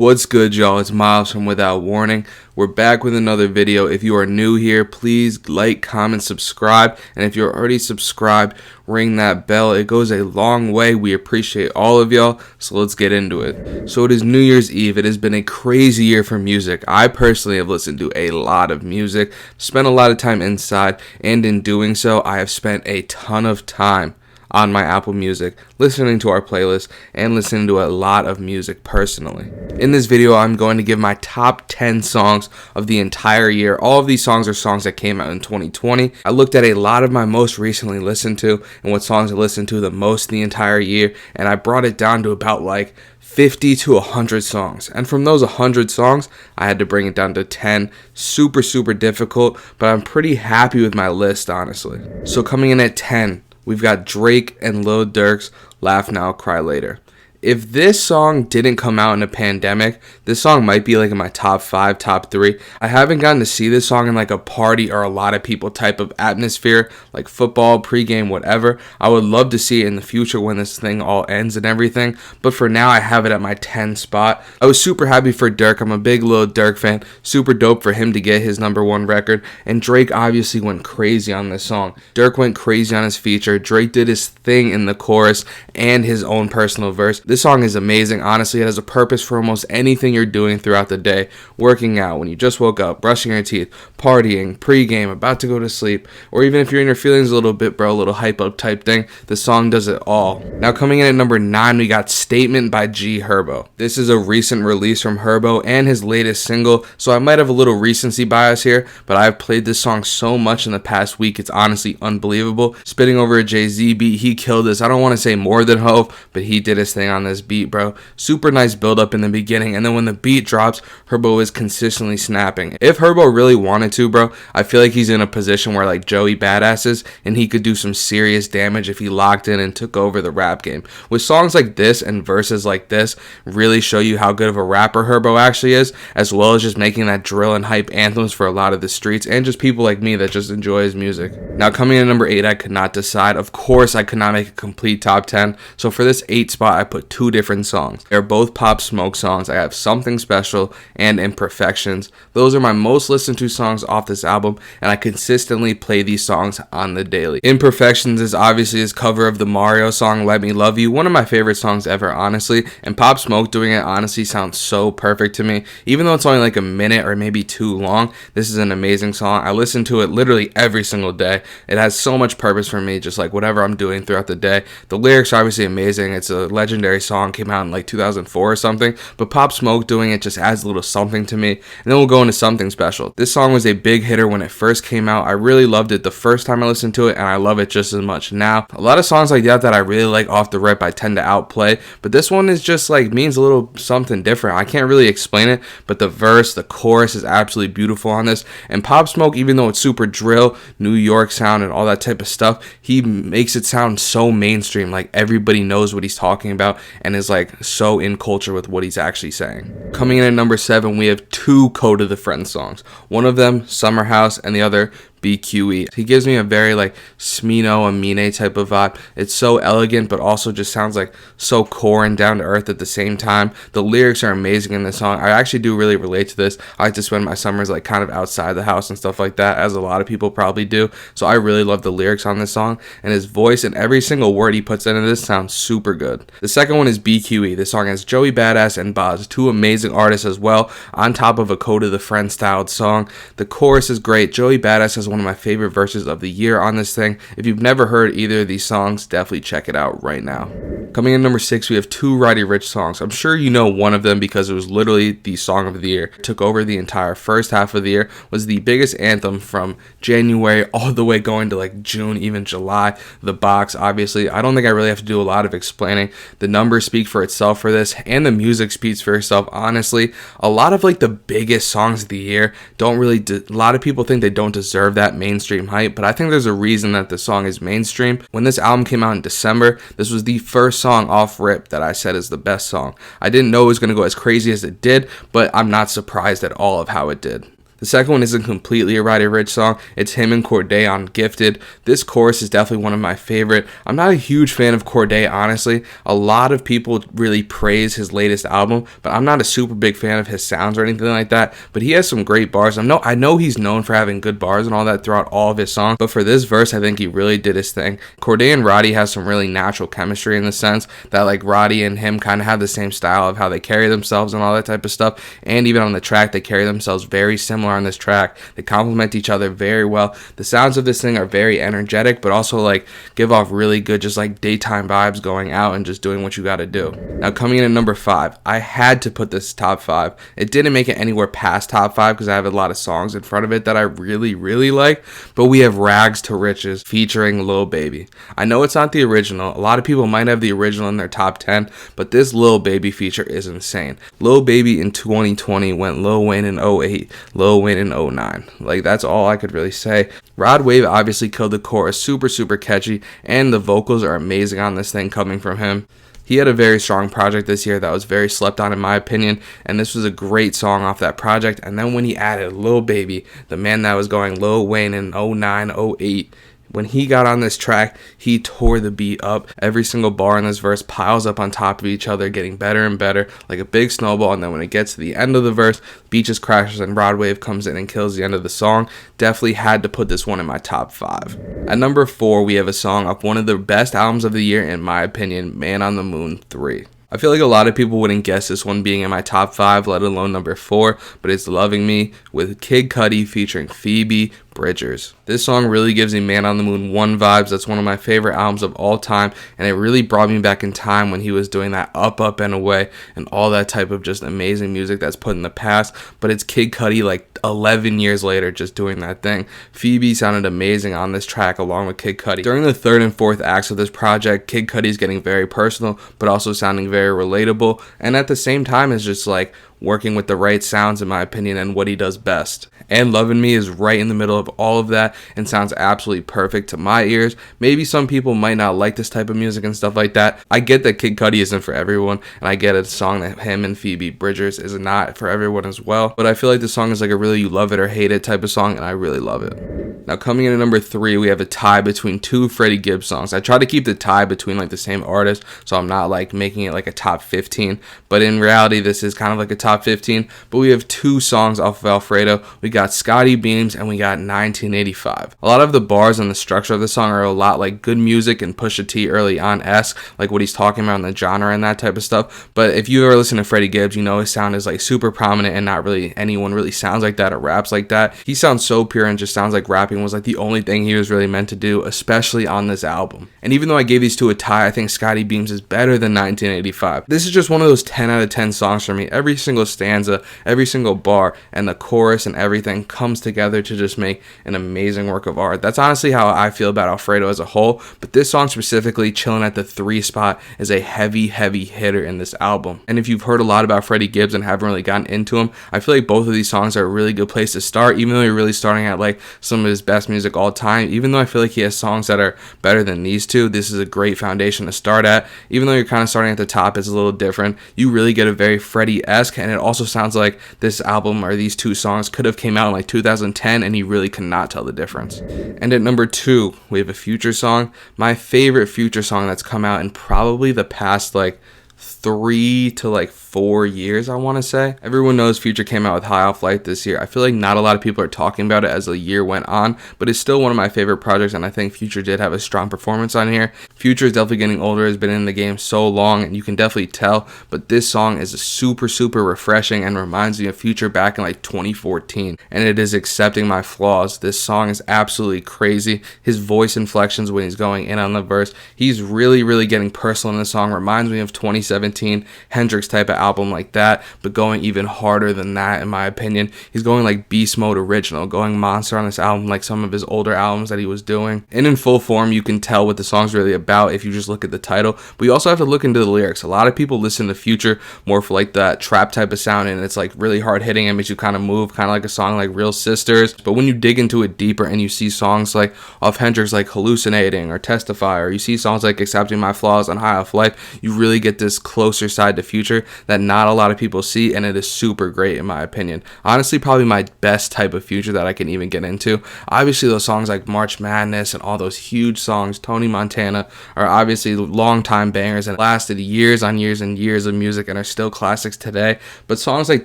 What's good, y'all? It's Miles from Without Warning. We're back with another video. If you are new here, please like, comment, subscribe. And if you're already subscribed, ring that bell. It goes a long way. We appreciate all of y'all. So let's get into it. So it is New Year's Eve. It has been a crazy year for music. I personally have listened to a lot of music, spent a lot of time inside, and in doing so, I have spent a ton of time on my Apple Music, listening to our playlist, and listening to a lot of music personally. In this video, I'm going to give my top 10 songs of the entire year. All of these songs are songs that came out in 2020. I looked at a lot of my most recently listened to and what songs I listened to the most the entire year, and I brought it down to about like 50 to 100 songs. And from those 100 songs, I had to bring it down to 10. Super difficult, but I'm pretty happy with my list, honestly. So coming in at 10, we've got Drake and Lil Durk's Laugh Now, Cry Later. If this song didn't come out in a pandemic, this song might be like in my top 5, top 3. I haven't gotten to see this song in like a party or a lot of people type of atmosphere, like football, pregame, whatever. I would love to see it in the future when this thing all ends and everything. But for now, I have it at my 10 spot. I was super happy for Durk. I'm a big Lil Durk fan. Super dope for him to get his #1 record. And Drake obviously went crazy on this song. Durk went crazy on his feature. Drake did his thing in the chorus and his own personal verse. This song is amazing. Honestly, it has a purpose for almost anything you're doing throughout the day. Working out, when you just woke up, brushing your teeth, partying, pregame, about to go to sleep, or even if you're in your feelings a little bit, bro, a little hype up type thing, the song does it all. Now coming in at number 9, we got Statement by G Herbo. This is a recent release from Herbo and his latest single, so I might have a little recency bias here, but I've played this song so much in the past week, it's honestly unbelievable. Spitting over a Jay-Z beat, he killed this. I don't want to say more than Hov, but he did his thing on this beat, bro. Super nice build up in the beginning, and then when the beat drops, Herbo is consistently snapping. If Herbo really wanted to, bro, I feel like he's in a position where like Joey Badass is, and he could do some serious damage if he locked in and took over the rap game. With songs like this and verses like this really show you how good of a rapper Herbo actually is, as well as just making that drill and hype anthems for a lot of the streets and just people like me that just enjoy his music. Now coming in at number 8, I could not decide. Of course, I could not make a complete top 10, so for this 8 spot, I put 2 different songs. They're both Pop Smoke songs. I have Something Special and Imperfections. Those are my most listened to songs off this album, and I consistently play these songs on the daily. Imperfections is obviously his cover of the Mario song Let Me Love You, one of my favorite songs ever, honestly, and Pop Smoke doing it honestly sounds so perfect to me. Even though it's only like a minute or maybe too long, this is an amazing song. I listen to it literally every single day. It has so much purpose for me, just like whatever I'm doing throughout the day. The lyrics are obviously amazing. It's a legendary song, came out in like 2004 or something, but Pop Smoke doing it just adds a little something to me. And then we'll go into Something Special. This song was a big hitter when it first came out. I really loved it the first time I listened to it, and I love it just as much now. A lot of songs like that I really like off the rip I tend to outplay, but this one is just like means a little something different. I can't really explain it, but the verse, the chorus is absolutely beautiful on this. And Pop Smoke, even though it's super drill, New York sound and all that type of stuff, he makes it sound so mainstream, like everybody knows what he's talking about and is like so in culture with what he's actually saying. Coming in at number 7, we have 2 Kota the Friend songs. One of them, Summer House, and the other, BQE. He gives me a very like Smino, Amine type of vibe. It's so elegant, but also just sounds like so core and down to earth at the same time. The lyrics are amazing in this song. I actually do really relate to this. I like to spend my summers like kind of outside the house and stuff like that, as a lot of people probably do. So I really love the lyrics on this song, and his voice and every single word he puts into this sounds super good. The second one is BQE. This song has Joey Badass and Boz, 2 amazing artists as well, on top of a Kota the Friend styled song. The chorus is great. Joey Badass has one of my favorite verses of the year on this thing. If you've never heard either of these songs, definitely check it out right now. Coming in number 6, we have 2 Roddy Ricch songs. I'm sure you know one of them because it was literally the song of the year. It took over the entire first half of the year, was the biggest anthem from January all the way going to like June, even July. The Box, obviously. I don't think I really have to do a lot of explaining. The numbers speak for itself for this, and the music speaks for itself, honestly. A lot of like the biggest songs of the year don't really, a lot of people think they don't deserve that mainstream hype, but I think there's a reason that the song is mainstream. When this album came out in December, this was the first song off rip that I said is the best song. I didn't know it was going to go as crazy as it did, but I'm not surprised at all of how it did. The second one isn't completely a Roddy Ricch song. It's him and Kota on Gifted. This chorus is definitely one of my favorite. I'm not a huge fan of Kota, honestly. A lot of people really praise his latest album, but I'm not a super big fan of his sounds or anything like that. But he has some great bars. I know he's known for having good bars and all that throughout all of his songs, but for this verse, I think he really did his thing. Kota and Roddy have some really natural chemistry in the sense that like Roddy and him kind of have the same style of how they carry themselves and all that type of stuff. And even on the track, they carry themselves very similar on this track. They complement each other very well. The sounds of this thing are very energetic, but also like give off really good just like daytime vibes going out and just doing what you got to do. Now coming in at number 5, I had to put this top 5. It didn't make it anywhere past top 5 because I have a lot of songs in front of it that I really like, but we have Rags to Riches featuring Lil Baby. I know it's not the original. A lot of people might have the original in their top 10, but this Lil Baby feature is insane. Lil Baby in 2020 went Lil Wayne in 08, Lil Wayne in 09. Like, that's all I could really say. Rod Wave obviously killed the chorus, super catchy, and the vocals are amazing on this thing coming from him. He had a very strong project this year that was very slept on in my opinion, and this was a great song off that project. And then when he added Lil Baby, the man that was going Lil Wayne in 09, 08, when he got on this track, he tore the beat up. Every single bar in this verse piles up on top of each other, getting better and better, like a big snowball. And then when it gets to the end of the verse, beat just crashes and Rod Wave comes in and kills the end of the song. Definitely had to put this one in my top 5. At number 4, we have a song off one of the best albums of the year, in my opinion, Man on the Moon 3. I feel like a lot of people wouldn't guess this one being in my top 5, let alone number 4, but it's Loving Me with Kid Cudi featuring Phoebe Bridgers. This song really gives me Man on the Moon 1 vibes. That's one of my favorite albums of all time, and it really brought me back in time when he was doing that Up and Away and all that type of just amazing music that's put in the past. But it's Kid Cudi like 11 years later just doing that thing. Phoebe sounded amazing on this track along with Kid Cudi. During the 3rd and 4th acts of this project, Kid Cudi is getting very personal but also sounding very relatable, and at the same time is just like working with the right sounds in my opinion and what he does best. And Lovin' Me is right in the middle of all of that and sounds absolutely perfect to my ears. Maybe some people might not like this type of music and stuff like that. I get that Kid Cudi isn't for everyone, and I get a song that him and Phoebe Bridgers is not for everyone as well, but I feel like this song is like a really you love it or hate it type of song, and I really love it. Now coming in at number 3, we have a tie between 2 Freddie Gibbs songs. I try to keep the tie between like the same artist, so I'm not like making it like a top 15, but in reality this is kind of like a top 15. But we have 2 songs off of Alfredo. We got Scotty Beams and we got 1985. A lot of the bars and the structure of the song are a lot like Good Music and Pusha T early on-esque, like what he's talking about in the genre and that type of stuff. But if you ever listen to Freddie Gibbs, you know his sound is like super prominent and not really anyone really sounds like that or raps like that. He sounds so pure and just sounds like rapping was like the only thing he was really meant to do, especially on this album. And even though I gave these 2 a tie, I think Scotty Beams is better than 1985. This is just one of those 10 out of 10 songs for me. Every single stanza, every single bar, and the chorus and everything comes together to just make an amazing work of art. That's honestly how I feel about Alfredo as a whole, but this song specifically, chilling at the 3 spot, is a heavy hitter in this album. And if you've heard a lot about Freddie Gibbs and haven't really gotten into him, I feel like both of these songs are a really good place to start, even though you're really starting at like some of his best music all time. Even though I feel like he has songs that are better than these 2, this is a great foundation to start at. Even though you're kind of starting at the top, it's a little different. You really get a very Freddie-esque, and it also sounds like this album or these 2 songs could have came out in like 2010 and he really could not tell the difference. And at number 2, we have a Future song. My favorite Future song that's come out in probably the past like 3 to like 4 years, I want to say. Everyone knows Future came out with High Off Life this year. I feel like not a lot of people are talking about it as the year went on, but it's still one of my favorite projects, and I think Future did have a strong performance on here. Future is definitely getting older, has been in the game so long, and you can definitely tell, but this song is super refreshing and reminds me of Future back in like 2014, and it is Accepting My Flaws. This song is absolutely crazy. His voice inflections when he's going in on the verse, he's really getting personal in the song. Reminds me of 2017 Hendrix type of album like that, but going even harder than that in my opinion. He's going like Beast Mode original, going monster on this album like some of his older albums that he was doing. And in full form, you can tell what the song's really about if you just look at the title, but you also have to look into the lyrics. A lot of people listen to Future more for like that trap type of sound, and it's like really hard hitting and makes you kind of move, kind of like a song like Real Sisters. But when you dig into it deeper and you see songs like off Hendrix like Hallucinating or Testify, or you see songs like Accepting My Flaws and High Off Life, you really get this closer side to Future that not a lot of people see, and it is super great in my opinion. Honestly, probably my best type of Future that I can even get into. Obviously, those songs like March Madness and all those huge songs, Tony Montana, are obviously long time bangers and lasted years on years and years of music and are still classics today. But songs like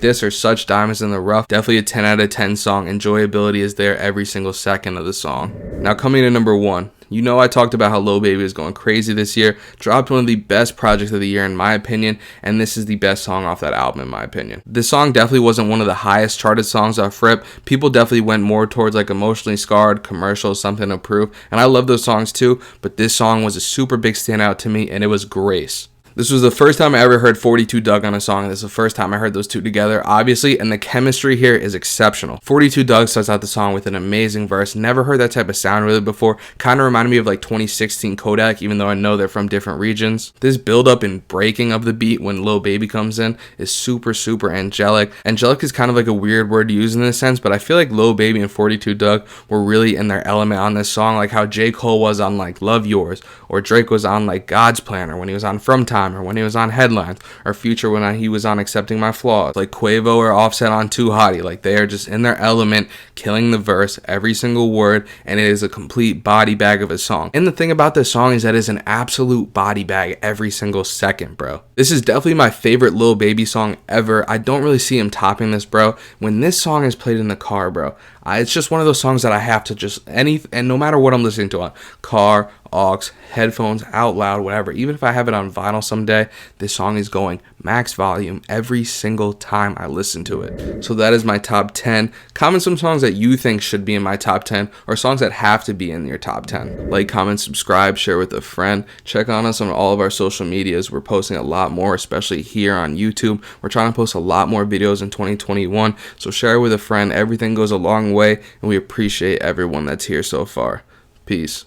this are such diamonds in the rough. Definitely a 10 out of 10 song. Enjoyability is there every single second of the song. Now coming to number 1. You know, I talked about how Lil Baby is going crazy this year. Dropped one of the best projects of the year in my opinion, and this is the best song off that album in my opinion. This song definitely wasn't one of the highest charted songs off Rip. People definitely went more towards like Emotionally Scarred, Commercial, Something to Prove, and I love those songs too, but this song was a super big standout to me, and it was Grace. This was the first time I ever heard 42 Dugg on a song. This is the first time I heard those two together, obviously, and the chemistry here is exceptional. 42 Dugg starts out the song with an amazing verse. Never heard that type of sound really before. Kind of reminded me of like 2016 Kodak, even though I know they're from different regions. This build up and breaking of the beat when Lil Baby comes in is super, super angelic. Angelic is kind of like a weird word to use in this sense, but I feel like Lil Baby and 42 Dugg were really in their element on this song, like how J. Cole was on like Love Yours, or Drake was on like God's Plan, or when he was on From Time, or when he was on Headlines, or Future when he was on Accepting My Flaws, like Quavo or Offset on Too Hotty. Like they are just in their element, killing the verse, every single word, and it is a complete body bag of a song. And the thing about this song is that it's an absolute body bag every single second, bro. This is definitely my favorite Lil Baby song ever. I don't really see him topping this, bro. When this song is played in the car, bro, it's just one of those songs that I have to just and no matter what I'm listening to on car, aux, headphones, out loud, whatever, even if I have it on vinyl someday, this song is going max volume every single time I listen to it. So that is my top 10. Comment some songs that you think should be in my top 10, or songs that have to be in your top 10. Like, comment, subscribe, share with a friend. Check on us on all of our social medias. We're posting a lot more, especially here on YouTube. We're trying to post a lot more videos in 2021, so share with a friend. Everything goes a long way, and we appreciate everyone that's here so far. Peace.